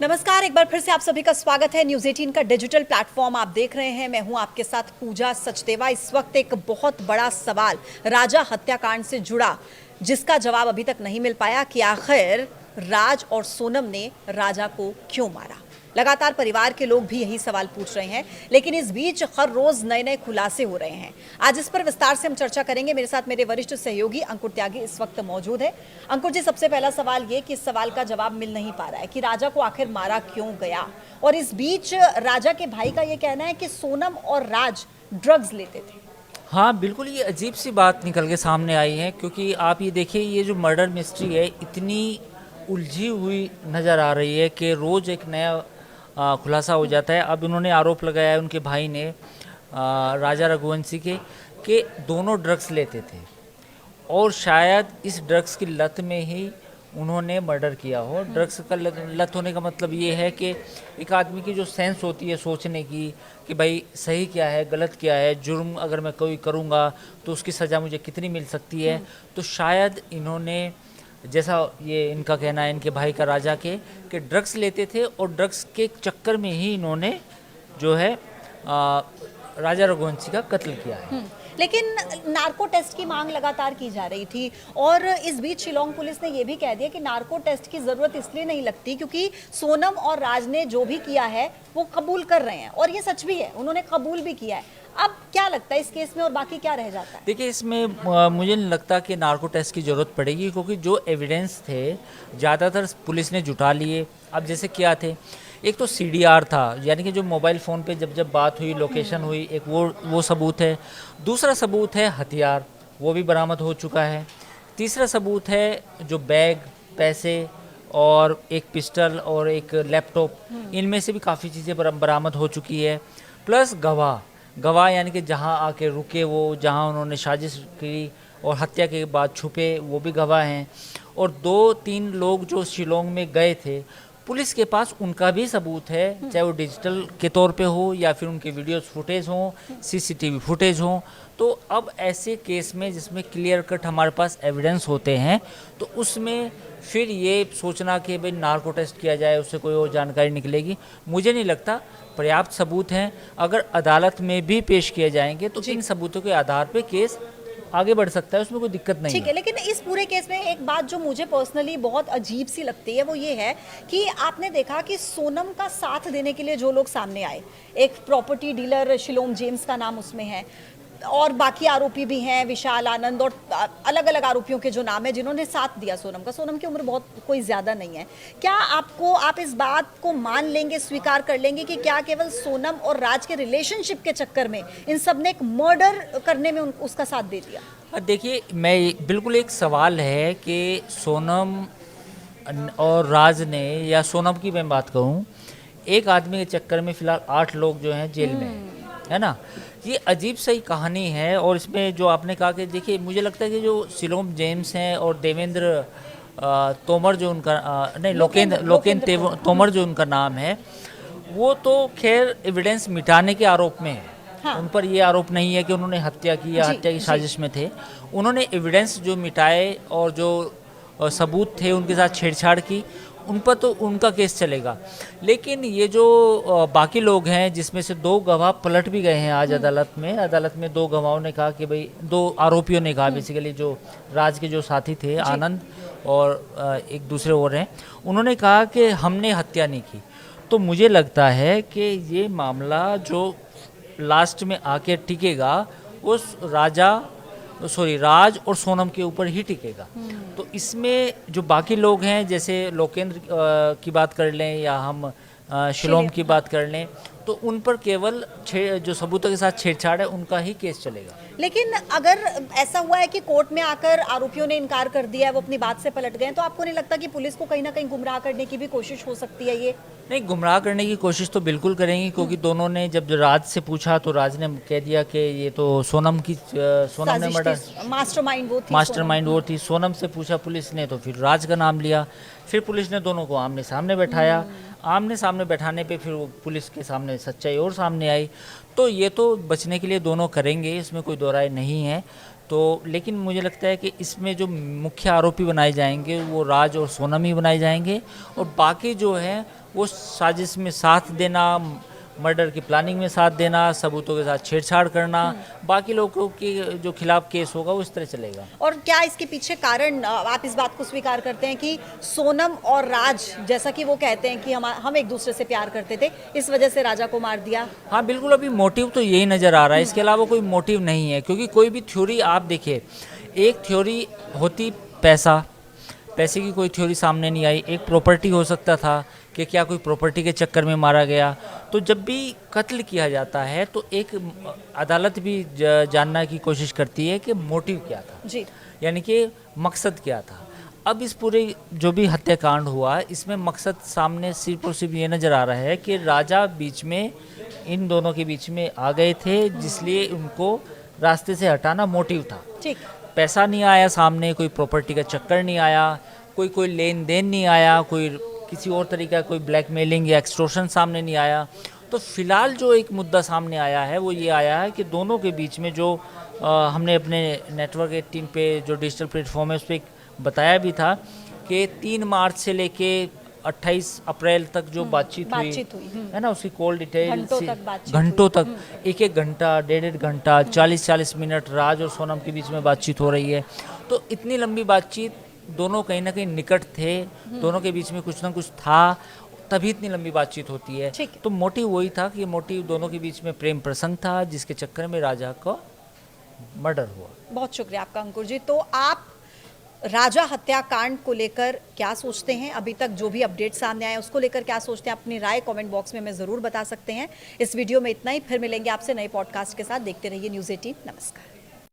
नमस्कार, एक बार फिर से आप सभी का स्वागत है। न्यूज़ 18 का डिजिटल प्लेटफॉर्म आप देख रहे हैं। मैं हूं आपके साथ पूजा सचदेवा। इस वक्त एक बहुत बड़ा सवाल राजा हत्याकांड से जुड़ा, जिसका जवाब अभी तक नहीं मिल पाया कि आखिर राज और सोनम ने राजा को क्यों मारा। लगातार परिवार के लोग भी यही सवाल पूछ रहे हैं, लेकिन इस बीच हर रोज नए नए खुलासे हो रहे हैं। आज इस पर विस्तार से हम चर्चा करेंगे। मेरे साथ मेरे वरिष्ठ सहयोगी अंकुर त्यागी इस वक्त मौजूद है। अंकुर जी, सबसे पहला सवाल ये कि इस सवाल का जवाब मिल नहीं पा रहा है कि राजा को आखिर मारा क्यों गया, और इस बीच राजा के भाई का ये कहना है कि सोनम और राज ड्रग्स लेते थे। हाँ बिल्कुल, ये अजीब सी बात निकल के सामने आई है, क्योंकि आप ये देखिए, ये जो मर्डर मिस्ट्री है इतनी उलझी हुई नज़र आ रही है कि रोज़ एक नया खुलासा हो जाता है। अब उन्होंने आरोप लगाया है, उनके भाई ने, राजा रघुवंशी के, कि दोनों ड्रग्स लेते थे और शायद इस ड्रग्स की लत में ही उन्होंने मर्डर किया हो। ड्रग्स का लत होने का मतलब ये है कि एक आदमी की जो सेंस होती है सोचने की कि भाई सही क्या है, गलत क्या है, जुर्म अगर मैं कोई करूँगा तो उसकी सज़ा मुझे कितनी मिल सकती है। तो शायद इन्होंने, जैसा ये इनका कहना है, इनके भाई का राजा के, कि ड्रग्स लेते थे और ड्रग्स के चक्कर में ही इन्होंने जो है राजा रघुवंशी का कत्ल किया है। लेकिन नार्को टेस्ट की मांग लगातार की जा रही थी, और इस बीच शिलोंग पुलिस ने यह भी कह दिया कि नार्को टेस्ट की जरूरत इसलिए नहीं लगती क्योंकि सोनम और राज ने जो भी किया है वो कबूल कर रहे हैं, और ये सच भी है, उन्होंने कबूल भी किया है। अब क्या लगता है इस केस में, और बाकी क्या रह जाता है? देखिए, इसमें मुझे नहीं लगता कि नार्को टेस्ट की ज़रूरत पड़ेगी, क्योंकि जो एविडेंस थे ज़्यादातर पुलिस ने जुटा लिए। अब जैसे क्या थे, एक तो सीडीआर था, यानी कि जो मोबाइल फ़ोन पे जब जब बात हुई, लोकेशन हुई, एक वो सबूत है। दूसरा सबूत है हथियार, वो भी बरामद हो चुका है। तीसरा सबूत है जो बैग, पैसे और एक पिस्टल और एक लैपटॉप, इनमें से भी काफ़ी चीज़ें बरामद हो चुकी है। प्लस गवाह यानी कि जहां आके रुके, वो जहां उन्होंने साजिश की और हत्या के बाद छुपे, वो भी गवाह हैं। और 2-3 लोग जो शिलोंग में गए थे, पुलिस के पास उनका भी सबूत है, चाहे वो डिजिटल के तौर पे हो या फिर उनके वीडियोस फुटेज हों, सीसीटीवी फुटेज हों। तो अब ऐसे केस में जिसमें क्लियर कट हमारे पास एविडेंस होते हैं, तो उसमें फिर ये सोचना कि भाई नार्को टेस्ट किया जाए, उससे कोई और जानकारी निकलेगी, मुझे नहीं लगता। पर्याप्त सबूत हैं, अगर अदालत में भी पेश किए जाएंगे तो इन सबूतों के आधार पे केस आगे बढ़ सकता है, उसमें कोई दिक्कत नहीं है। ठीक है, लेकिन इस पूरे केस में एक बात जो मुझे पर्सनली बहुत अजीब सी लगती है वो ये है कि आपने देखा कि सोनम का साथ देने के लिए जो लोग सामने आए, एक प्रॉपर्टी डीलर शिलोम जेम्स का नाम उसमें है, और बाकी आरोपी भी हैं, विशाल आनंद, और अलग अलग आरोपियों के जो नाम है जिन्होंने साथ दिया सोनम का। सोनम की उम्र बहुत कोई ज्यादा नहीं है। क्या आप इस बात को मान लेंगे, स्वीकार कर लेंगे कि क्या केवल सोनम और राज के रिलेशनशिप के चक्कर में इन सब ने एक मर्डर करने में उसका साथ दे दिया? देखिए, मैं बिल्कुल, एक सवाल है कि सोनम और राज ने, या सोनम की मैं बात करूं, एक आदमी के चक्कर में फिलहाल 8 लोग जो हैं जेल में है ना। ये अजीब सही कहानी है। और इसमें जो आपने कहा कि देखिए, मुझे लगता है कि जो शिलोम जेम्स हैं और देवेंद्र तोमर जो उनका नहीं, लोकेंद्र तोमर जो उनका नाम है, वो तो खैर एविडेंस मिटाने के आरोप में है। हाँ। उन पर ये आरोप नहीं है कि उन्होंने हत्या की या हत्या की साजिश में थे। उन्होंने एविडेंस जो मिटाए और जो सबूत थे उनके साथ छेड़छाड़ की, उन पर तो उनका केस चलेगा। लेकिन ये जो बाकी लोग हैं, जिसमें से 2 गवाह पलट भी गए हैं आज अदालत में 2 गवाहों ने कहा कि भाई, 2 आरोपियों ने कहा, बेसिकली जो राज के जो साथी थे आनंद और एक दूसरे और हैं, उन्होंने कहा कि हमने हत्या नहीं की। तो मुझे लगता है कि ये मामला जो लास्ट में आके टिकेगा उस राज और सोनम के ऊपर ही टिकेगा। तो इसमें जो बाकी लोग हैं, जैसे लोकेंद्र की बात कर लें या हम शिलोम की बात कर लें, तो उन पर केवल जो सबूतों के साथ छेड़छाड़ है उनका ही केस चलेगा। लेकिन अगर ऐसा हुआ है कि कोर्ट में आकर आरोपियों ने इनकार कर दिया है, वो अपनी बात से पलट गए, तो आपको नहीं लगता कि पुलिस को कहीं ना कहीं गुमराह करने की भी कोशिश हो सकती है? ये नहीं, गुमराह करने की कोशिश तो बिल्कुल करेंगी, क्योंकि दोनों ने जब राज से पूछा तो राज ने कह दिया कि ये तो सोनम ने मर्डर मास्टरमाइंड वो थी। सोनम से पूछा पुलिस ने तो फिर राज का नाम लिया। फिर पुलिस ने दोनों को आमने सामने बैठाया। आमने सामने बैठाने पे फिर पुलिस के सामने सच्चाई और सामने आई। तो ये तो बचने के लिए दोनों करेंगे, इसमें कोई दो राय नहीं है। तो लेकिन मुझे लगता है कि इसमें जो मुख्य आरोपी बनाए जाएंगे वो राज और सोनम ही बनाए जाएंगे, और बाकी जो है वो साजिश में साथ देना, मर्डर की प्लानिंग में साथ देना, सबूतों के साथ छेड़छाड़ करना, बाकी लोगों के जो खिलाफ केस होगा वो इस तरह चलेगा। और क्या इसके पीछे कारण, आप इस बात को स्वीकार करते हैं कि सोनम और राज, जैसा कि वो कहते हैं कि हम एक दूसरे से प्यार करते थे, इस वजह से राजा को मार दिया? हाँ बिल्कुल, अभी मोटिव तो यही नज़र आ रहा है, इसके अलावा कोई मोटिव नहीं है। क्योंकि कोई भी थ्योरी आप देखिए, एक थ्योरी होती पैसे की कोई थ्योरी सामने नहीं आई। एक प्रॉपर्टी हो सकता था कि क्या कोई प्रॉपर्टी के चक्कर में मारा गया। तो जब भी कत्ल किया जाता है तो एक अदालत भी जानने की कोशिश करती है कि मोटिव क्या था जी, यानी कि मकसद क्या था। अब इस पूरे जो भी हत्याकांड हुआ इसमें मकसद सामने सिर्फ और सिर्फ ये नज़र आ रहा है कि राजा बीच में, इन दोनों के बीच में आ गए थे, जिसलिए उनको रास्ते से हटाना मोटिव था। ठीक। पैसा नहीं आया सामने, कोई प्रॉपर्टी का चक्कर नहीं आया, कोई लेन देन नहीं आया, कोई किसी और तरीका कोई ब्लैकमेलिंग या एक्सटॉर्शन सामने नहीं आया। तो फिलहाल जो एक मुद्दा सामने आया है वो ये आया है कि दोनों के बीच में जो हमने अपने नेटवर्क 18 पे जो डिजिटल प्लेटफॉर्म है उस पर बताया भी था कि 3 मार्च से लेके 28 अप्रैल तक जो बातचीत हुई है ना, उसकी कॉल डिटेल घंटों तक 1-1 घंटा, 1.5 घंटा, 40-40 मिनट राज और सोनम के बीच में बातचीत हो रही है। तो इतनी लंबी बातचीत, दोनों कहीं ना कहीं निकट थे, दोनों के बीच में कुछ ना कुछ था, तभी इतनी लंबी बातचीत होती है। तो मोटिव वही था कि मोटिव दोनों के बीच में प्रेम प्रसंग था, जिसके चक्कर में राजा का मर्डर हुआ। बहुत शुक्रिया आपका अंकुर जी। तो आप राजा हत्याकांड को लेकर क्या सोचते हैं? अभी तक जो भी अपडेट सामने आए उसको लेकर क्या सोचते हैं? अपनी राय कमेंट बॉक्स में हमें ज़रूर बता सकते हैं। इस वीडियो में इतना ही, फिर मिलेंगे आपसे नए पॉडकास्ट के साथ। देखते रहिए न्यूज़ 18। नमस्कार।